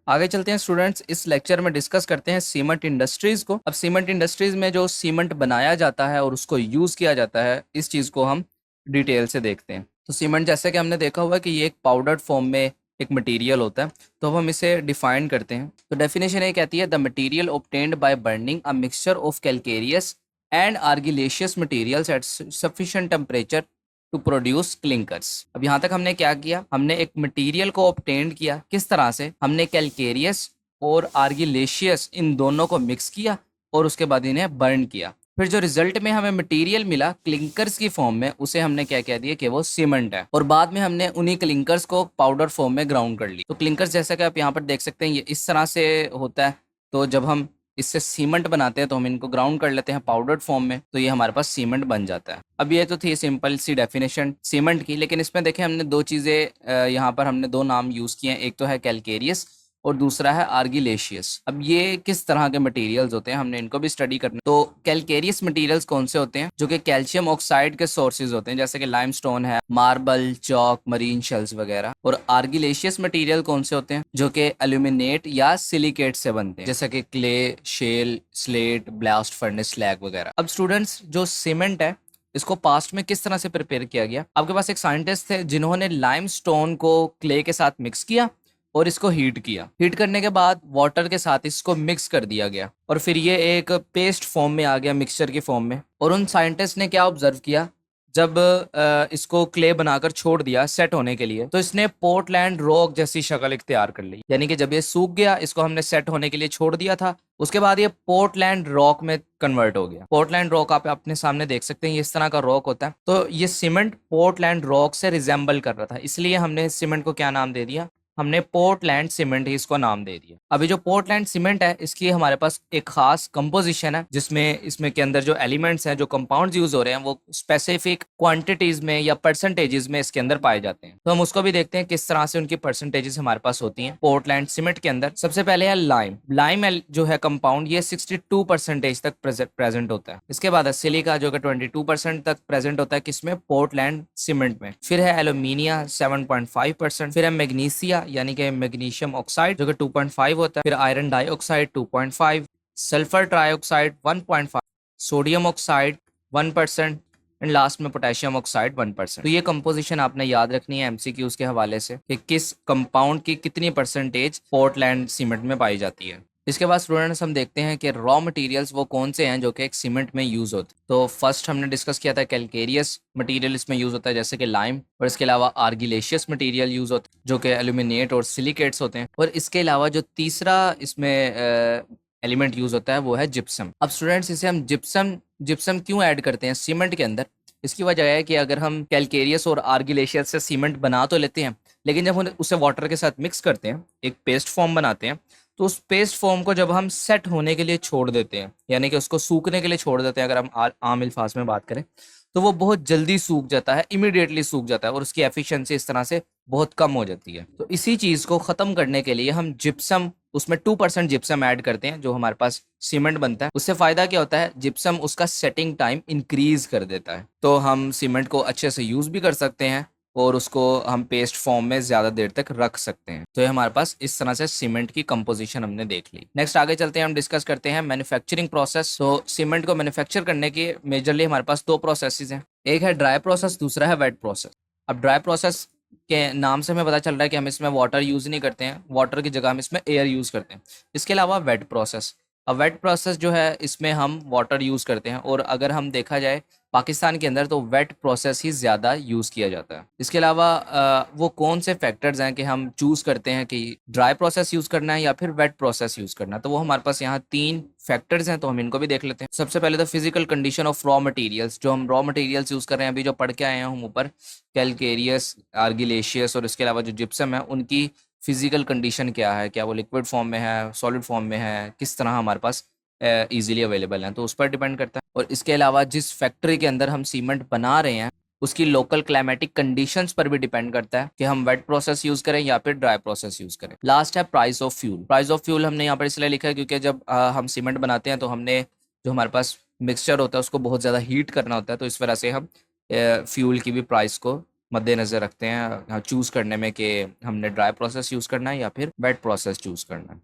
आगे चलते हैं स्टूडेंट्स, इस लेक्चर में डिस्कस करते हैं सीमेंट इंडस्ट्रीज को। अब सीमेंट इंडस्ट्रीज में जो सीमेंट बनाया जाता है और उसको यूज किया जाता है, इस चीज को हम डिटेल से देखते हैं। तो सीमेंट जैसे कि हमने देखा हुआ कि ये एक पाउडर्ड फॉर्म में एक मटेरियल होता है, तो अब हम इसे डिफाइन करते हैं। तो डेफिनेशन ये कहती है the material obtained by burning a mixture of calcareous and argillaceous materials at sufficient temperature to produce clinkers. अब यहाँ तक हमने क्या किया, हमने एक मटेरियल को ऑब्टेन किया। किस तरह से? हमने कैलकेरियस और आर्गिलेशियस इन दोनों को मिक्स किया और उसके बाद इन्हें बर्न किया। फिर जो रिजल्ट में हमें मटेरियल मिला क्लिंकर्स की फॉर्म में, उसे हमने क्या कह दिया कि वो सीमेंट है। और बाद में हमने उन्हीं क्लिंकर्स को पाउडर फॉर्म में ग्राउंड कर ली। तो क्लिंकर्स जैसा कि आप यहाँ पर देख सकते हैं, ये इस तरह से होता है। तो जब हम इससे सीमेंट बनाते हैं तो हम इनको ग्राउंड कर लेते हैं पाउडर्ड फॉर्म में, तो ये हमारे पास सीमेंट बन जाता है। अब ये तो थी सिंपल सी डेफिनेशन सीमेंट की, लेकिन इसमें देखें हमने दो चीज़ें यहाँ पर हमने दो नाम यूज़ किए हैं। एक तो है कैलकेरियस और दूसरा है आर्गिलेशियस। अब ये किस तरह के मटेरियल्स होते हैं, हमने इनको भी स्टडी करना। तो कैलकेरियस मटेरियल्स कौन से होते हैं? जो कि कैल्शियम ऑक्साइड के सोर्सेज होते हैं, जैसे कि लाइमस्टोन है, मार्बल, चौक, मरीन शेल्स वगैरह। और आर्गिलेशियस मटेरियल कौन से होते हैं? जो कि एल्यूमिनेट या सिलिकेट से बनते हैं, जैसे कि clay, shale, slate, blast furnace, slag वगैरह। अब स्टूडेंट्स, जो सीमेंट है इसको पास्ट में किस तरह से प्रिपेयर किया गया? आपके पास एक साइंटिस्ट थे जिन्होंने लाइमस्टोन को क्ले के साथ मिक्स किया और इसको हीट किया। हीट करने के बाद वाटर के साथ इसको मिक्स कर दिया गया और फिर ये एक पेस्ट फॉर्म में आ गया, मिक्सचर की फॉर्म में। और उन साइंटिस्ट ने क्या ऑब्जर्व किया, जब इसको क्ले बनाकर छोड़ दिया सेट होने के लिए, तो इसने पोर्टलैंड रॉक जैसी शक्ल इख्तियार कर ली। यानी कि जब ये सूख गया, इसको हमने सेट होने के लिए छोड़ दिया था, उसके बाद ये पोर्टलैंड रॉक में कन्वर्ट हो गया। पोर्टलैंड रॉक आप अपने सामने देख सकते हैं, ये इस तरह का रॉक होता है। तो ये सीमेंट पोर्टलैंड रॉक से रिजेंबल कर रहा था, इसलिए हमने इस सीमेंट को क्या नाम दे दिया? हमने पोर्टलैंड सीमेंट ही इसको नाम दे दिया। अभी जो पोर्टलैंड सीमेंट है, इसकी हमारे पास एक खास कंपोजिशन है, जिसमें इसमें के अंदर जो एलिमेंट्स हैं, जो कंपाउंड्स यूज हो रहे हैं, वो स्पेसिफिक क्वांटिटीज में या परसेंटेजेस में इसके अंदर पाए जाते हैं। तो हम उसको भी देखते हैं किस तरह से उनकी परसेंटेजेस हमारे पास होती हैं पोर्टलैंड सीमेंट के अंदर। सबसे पहले है लाइम। लाइम जो है कंपाउंड, ये 62% तक प्रेजेंट होता है। इसके बाद है सिलिका, जो कि 22% तक प्रेजेंट होता है किसमें? पोर्टलैंड सीमेंट में। फिर है एल्यूमिनिया 7.5%। फिर है मैग्नीशिया यानी कि मैग्नीशियम ऑक्साइड, जो कि 2.5 होता है। फिर iron dioxide 2.5, sulphur trioxide 1.5, sodium oxide 1% and last में पोटेशियम ऑक्साइड 1%। तो ये कंपोजिशन आपने याद रखनी है एमसीक्यूज के हवाले से कि किस कंपाउंड की कितनी परसेंटेज पोर्टलैंड सीमेंट में पाई जाती है। इसके बाद स्टूडेंट्स हम देखते हैं कि रॉ मटेरियल्स वो कौन से हैं जो कि एक सीमेंट में यूज होते हैं। तो फर्स्ट हमने डिस्कस किया था कैलकेरियस मटेरियल इसमें यूज होता है, जैसे कि लाइम। और इसके अलावा आर्गिलेशियस मटेरियल यूज होता है, जो कि एल्यूमिनेट और सिलिकेट्स होते हैं। और इसके अलावा जो तीसरा इसमें एलिमेंट यूज होता है वो है जिप्सम। अब स्टूडेंट्स, इसे हम जिप्सम जिप्सम क्यों ऐड करते हैं सीमेंट के अंदर? इसकी वजह है कि अगर हम कैलकेरियस और आर्गिलेशियस से सीमेंट बना तो लेते हैं, लेकिन जब हम उसे वाटर के साथ मिक्स करते हैं, एक पेस्ट फॉर्म बनाते हैं, तो उस पेस्ट फॉर्म को जब हम सेट होने के लिए छोड़ देते हैं, यानी कि उसको सूखने के लिए छोड़ देते हैं, अगर हम आम अल्फाज में बात करें, तो वो बहुत जल्दी सूख जाता है, इमीडिएटली सूख जाता है और उसकी एफिशिएंसी इस तरह से बहुत कम हो जाती है। तो इसी चीज़ को ख़त्म करने के लिए हम जिप्सम, उसमें 2% जिप्सम ऐड करते हैं, जो हमारे पास सीमेंट बनता है। उससे फ़ायदा क्या होता है? जिप्सम उसका सेटिंग टाइम इंक्रीज कर देता है, तो हम सीमेंट को अच्छे से यूज़ भी कर सकते हैं और उसको हम पेस्ट फॉर्म में ज़्यादा देर तक रख सकते हैं। तो ये हमारे पास इस तरह से सीमेंट की कंपोजिशन हमने देख ली। नेक्स्ट आगे चलते हैं, हम डिस्कस करते हैं मैन्युफैक्चरिंग प्रोसेस। तो सीमेंट को मैन्युफैक्चर करने की मेजरली हमारे पास दो प्रोसेसेस हैं, एक है ड्राई प्रोसेस, दूसरा है वेट प्रोसेस। अब ड्राई प्रोसेस के नाम से हमें पता चल रहा है कि हम इसमें वाटर यूज़ नहीं करते हैं, वाटर की जगह हम इसमें एयर यूज़ करते हैं। इसके अलावा वेट प्रोसेस, अब वेट प्रोसेस जो है इसमें हम वाटर यूज़ करते हैं, और अगर हम देखा जाए पाकिस्तान के अंदर तो वेट प्रोसेस ही ज़्यादा यूज़ किया जाता है। इसके अलावा वो कौन से फैक्टर्स हैं कि हम चूज़ करते हैं कि ड्राई प्रोसेस यूज़ करना है या फिर वेट प्रोसेस यूज़ करना है? तो वो हमारे पास यहाँ 3 फैक्टर्स हैं, तो हम इनको भी देख लेते हैं। सबसे पहले तो physical condition of raw materials, जो हम रॉ मटेरियल्स यूज़ कर रहे हैं, अभी जो पढ़ के आए हैं हम ऊपर, कैलकेरियस, आर्गिलेशियस और इसके अलावा जो जिप्सम है, उनकी फिजिकल कंडीशन क्या है, क्या वो लिक्विड फॉर्म में है, सॉलिड फॉर्म में है, किस तरह हमारे पास ईजिली अवेलेबल हैं, तो उस पर डिपेंड करता है। और इसके अलावा जिस फैक्ट्री के अंदर हम सीमेंट बना रहे हैं, उसकी लोकल क्लाइमेटिक कंडीशंस पर भी डिपेंड करता है कि हम वेट प्रोसेस यूज़ करें या फिर ड्राई प्रोसेस यूज़ करें। लास्ट है price of fuel. Price of fuel हमने यहाँ पर इसलिए लिखा है क्योंकि जब हम सीमेंट बनाते हैं तो हमने जो हमारे पास मिक्सचर होता है उसको बहुत ज़्यादा हीट करना होता है, तो इस वजह से हम फ्यूल की भी प्राइस को मद्देनज़र रखते हैं चूज़ करने में कि हमने ड्राई प्रोसेस यूज़ करना है या फिर वेट प्रोसेस चूज़ करना है।